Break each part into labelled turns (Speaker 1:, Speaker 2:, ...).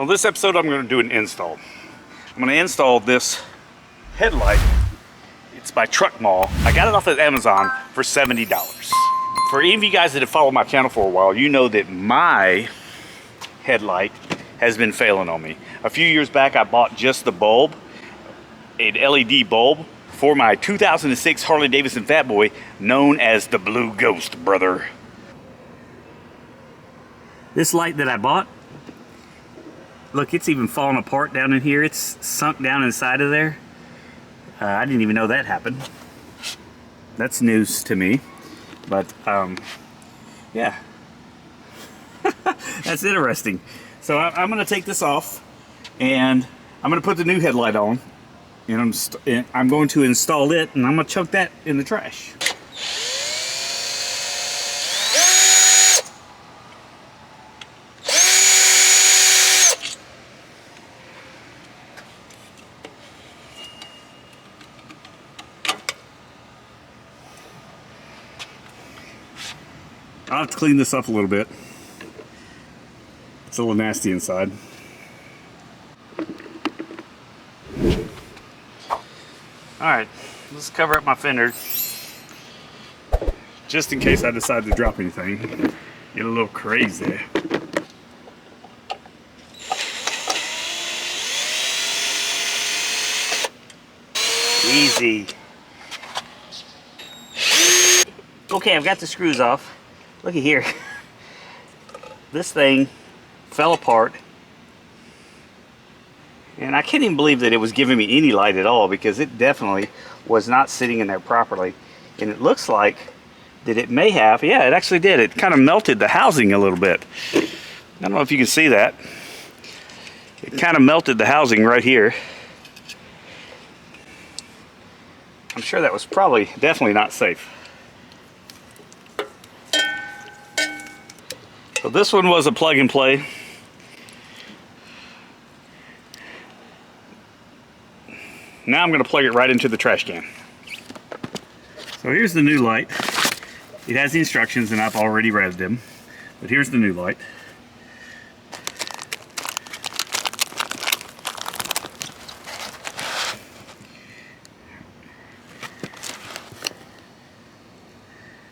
Speaker 1: On this episode, I'm going to do an install. I'm going to install this headlight. It's by TRUCKMALL. I got it off of Amazon for $70. For any of you guys that have followed my channel for a while, you know that my headlight has been failing on me. A few years back, I bought just the bulb, an LED bulb, for my 2006 Harley Davidson Fat Boy, known as the Blue Ghost, brother. This light that I bought, look, it's even falling apart down in here. It's sunk down inside of there. I didn't even know that happened. That's news to me. But, yeah. That's interesting. So I'm going to take this off, and I'm going to put the new headlight on. And I'm going to install it, and I'm going to chuck that in the trash. I'll have to clean this up a little bit. It's a little nasty inside. Alright, let's cover up my fender. Just in case I decide to drop anything. Get a little crazy. Easy. Okay, I've got the screws off. Looky here. This thing fell apart. And I can't even believe that it was giving me any light at all, because it definitely was not sitting in there properly. And it looks like that it may have, yeah, it actually did. It kind of melted the housing a little bit. I don't know if you can see that. It kind of melted the housing right here. I'm sure that was definitely not safe. So this one was a plug and play. Now I'm going to plug it right into the trash can. So here's the new light. It has the instructions, and I've already read them. But here's the new light.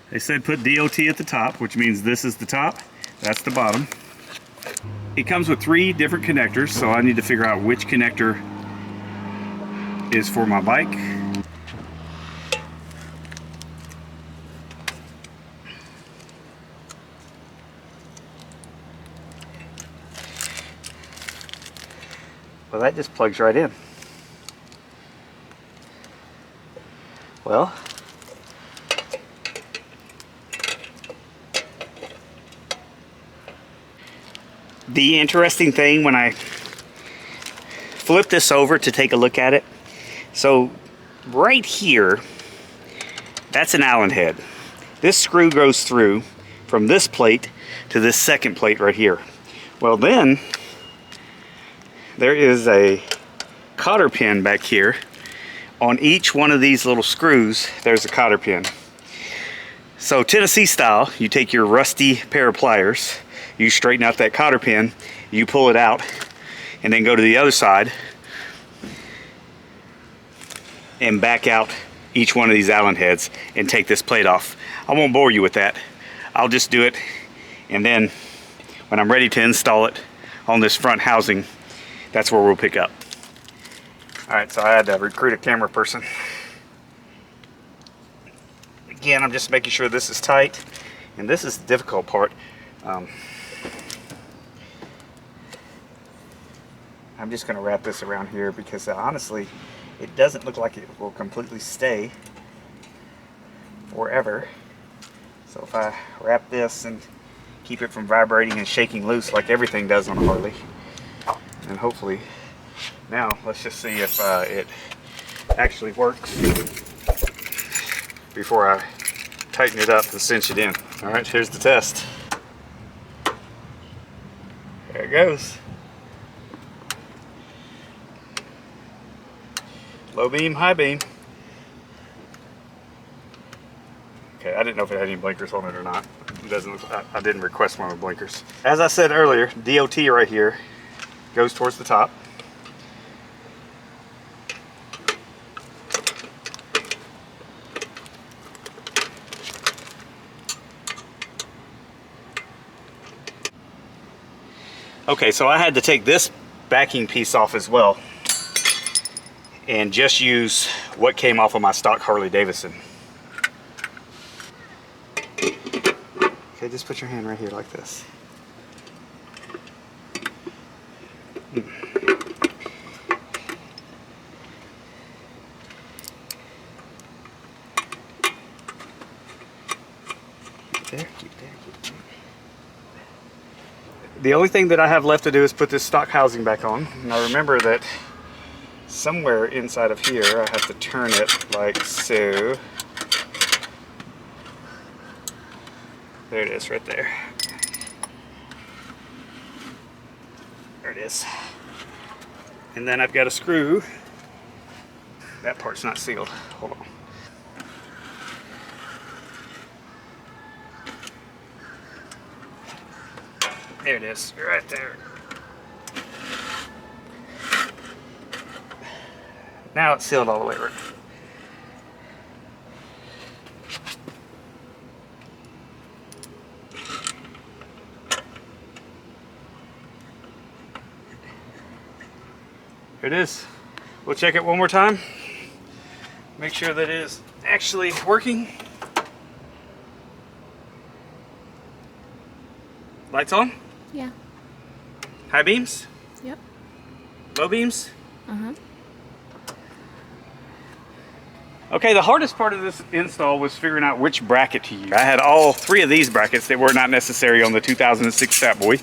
Speaker 1: They said put DOT at the top, which means this is the top, that's the bottom. It comes with 3 different connectors, so I need to figure out which connector is for my bike. Well, that just plugs right in. Well, the interesting thing when I flip this over to take a look at it, so right here, that's an Allen head. This screw goes through from this plate to this second plate right here. Well, then there is a cotter pin back here. On each one of these little screws, there's a cotter pin. So Tennessee style, you take your rusty pair of pliers, you straighten out that cotter pin, you pull it out, and then go to the other side and back out each one of these Allen heads and take this plate off. I won't bore you with that. I'll just do it, and then when I'm ready to install it on this front housing, that's where we'll pick up. Alright, so I had to recruit a camera person. Again, I'm just making sure this is tight, and this is the difficult part. I'm just going to wrap this around here because honestly, it doesn't look like it will completely stay forever. So if I wrap this and keep it from vibrating and shaking loose like everything does on a Harley, and hopefully, now let's just see if it actually works before I tighten it up and cinch it in. Alright, here's the test. There it goes. Low beam, high beam. Okay, I didn't know if it had any blinkers on it or not. It doesn't look, I didn't request one with blinkers. As I said earlier, DOT right here. goes towards the top. Okay, so I had to take this backing piece off as well and just use what came off of my stock Harley Davidson. Okay, just put your hand right here like this. There, keep there, keep there. The only thing that I have left to do is put this stock housing back on. Now remember that somewhere inside of here I have to turn it like so. There it is right there. There it is. And then I've got a screw. That part's not sealed. Hold on. There it is, right there. Now it's sealed all the way around. Here it is. We'll check it one more time. Make sure that it is actually working. Lights on?
Speaker 2: Yeah.
Speaker 1: High beams?
Speaker 2: Yep.
Speaker 1: Low beams?
Speaker 2: Uh-huh.
Speaker 1: Okay, the hardest part of this install was figuring out which bracket to use. I had all three of these brackets that were not necessary on the 2006 Fat Boy.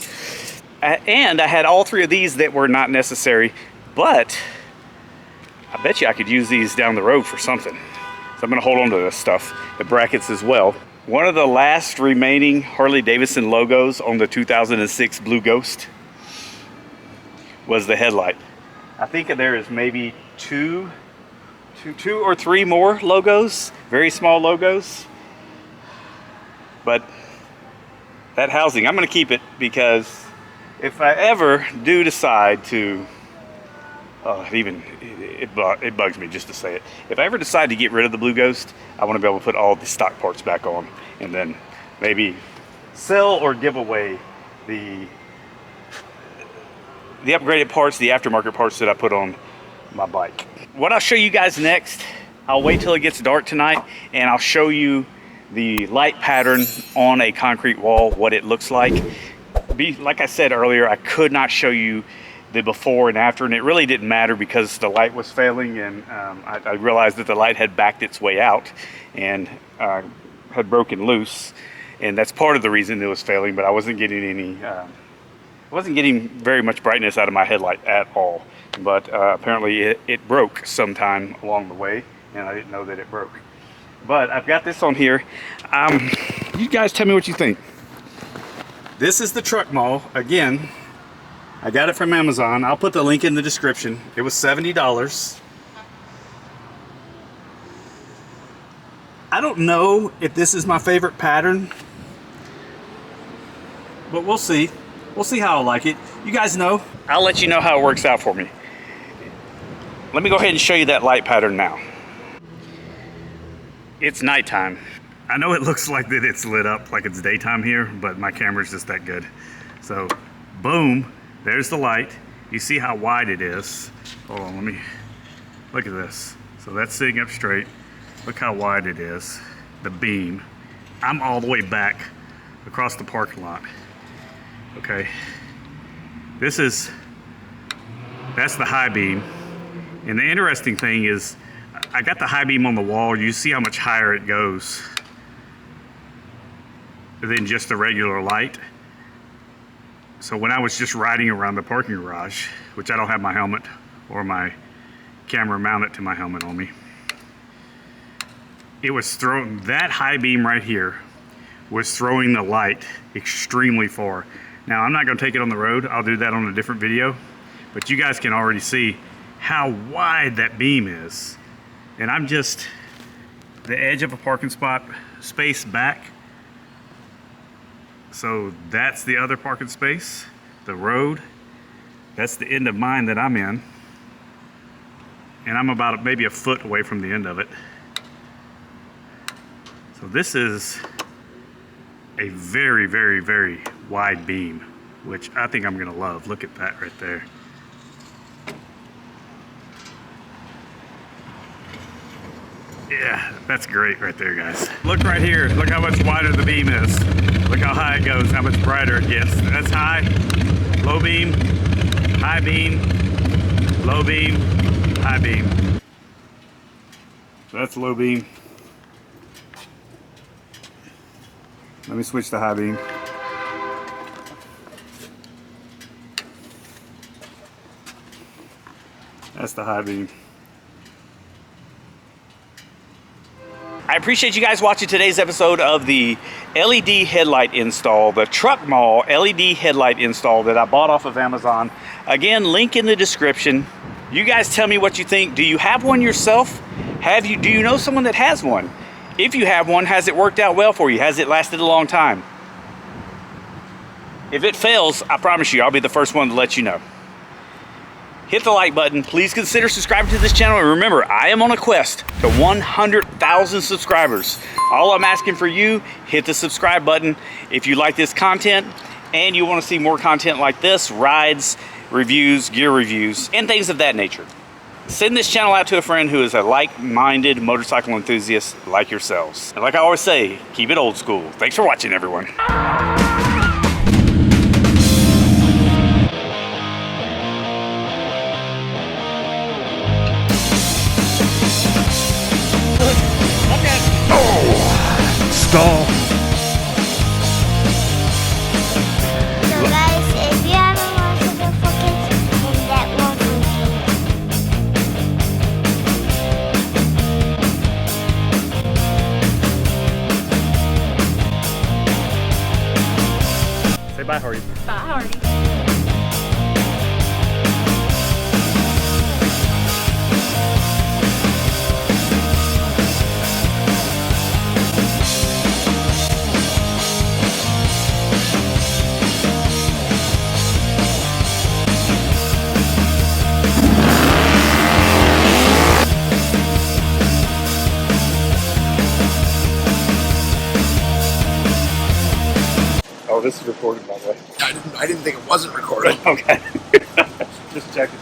Speaker 1: And I had all three of these that were not necessary, but I bet you I could use these down the road for something. So I'm gonna hold on to this stuff, the brackets as well. One of the last remaining Harley Davidson logos on the 2006 Blue Ghost was the headlight. I think there is maybe two or three more logos, very small logos. But that housing, I'm gonna keep it because if I ever do decide to, it bugs me just to say it. If I ever decide to get rid of the Blue Ghost, I want to be able to put all the stock parts back on and then maybe sell or give away the upgraded parts, the aftermarket parts that I put on my bike. What I'll show you guys next, I'll wait till it gets dark tonight and I'll show you the light pattern on a concrete wall, what it looks like. Like I said earlier, I could not show you the before and after, and it really didn't matter because the light was failing, and I realized that the light had backed its way out and had broken loose, and that's part of the reason it was failing. But I wasn't getting any, wasn't getting very much brightness out of my headlight at all. But apparently it broke sometime along the way, and I didn't know that it broke. But I've got this on here. You guys tell me what you think. This is the Truck Mall again. I got it from Amazon. I'll put the link in the description. It was $70. I don't know if this is my favorite pattern, but we'll see. We'll see how I like it. You guys know. I'll let you know how it works out for me. Let me go ahead and show you that light pattern now. It's nighttime. I know it looks like that it's lit up like it's daytime here, but my camera's just that good. So, boom. There's the light. You see how wide it is. Hold on, let me look at this. So that's sitting up straight. Look how wide it is. The beam. I'm all the way back across the parking lot. Okay. That's the high beam. And the interesting thing is, I got the high beam on the wall. You see how much higher it goes than just the regular light. So when I was just riding around the parking garage, which I don't have my helmet or my camera mounted to my helmet on me, it was throwing, that high beam right here was throwing the light extremely far. Now I'm not gonna take it on the road. I'll do that on a different video, but you guys can already see how wide that beam is. And I'm just the edge of a parking spot, space back. So that's the other parking space, the road. That's the end of mine that I'm in. And I'm about maybe a foot away from the end of it. So this is a very, very, very wide beam, which I think I'm gonna love. Look at that right there. Yeah, that's great right there, guys. Look right here, look how much wider the beam is. Look how high it goes, how much brighter it gets. That's high, low beam, high beam, low beam, high beam. So that's low beam. Let me switch to high beam. That's the high beam. I appreciate you guys watching today's episode of the LED headlight install, the TRUCKMALL LED headlight install that I bought off of Amazon. Again, link in the description. You guys tell me what you think. Do you have one yourself? Do you know someone that has one? If you have one, has it worked out well for you? Has it lasted a long time? If it fails, I promise you, I'll be the first one to let you know. Hit the like button. Please consider subscribing to this channel. And remember, I am on a quest to 100,000 subscribers. All I'm asking for you, hit the subscribe button if you like this content and you want to see more content like this, rides, reviews, gear reviews, and things of that nature. Send this channel out to a friend who is a like-minded motorcycle enthusiast like yourselves. And like I always say, keep it old school. Thanks for watching, everyone.
Speaker 2: Stall.
Speaker 3: So guys, if you haven't watched the focus, then that won't be.
Speaker 1: Say bye, Harley.
Speaker 4: Bye, Harley.
Speaker 1: Oh, this is recorded, by the way.
Speaker 2: I didn't think it wasn't recorded.
Speaker 1: Okay. Just checking.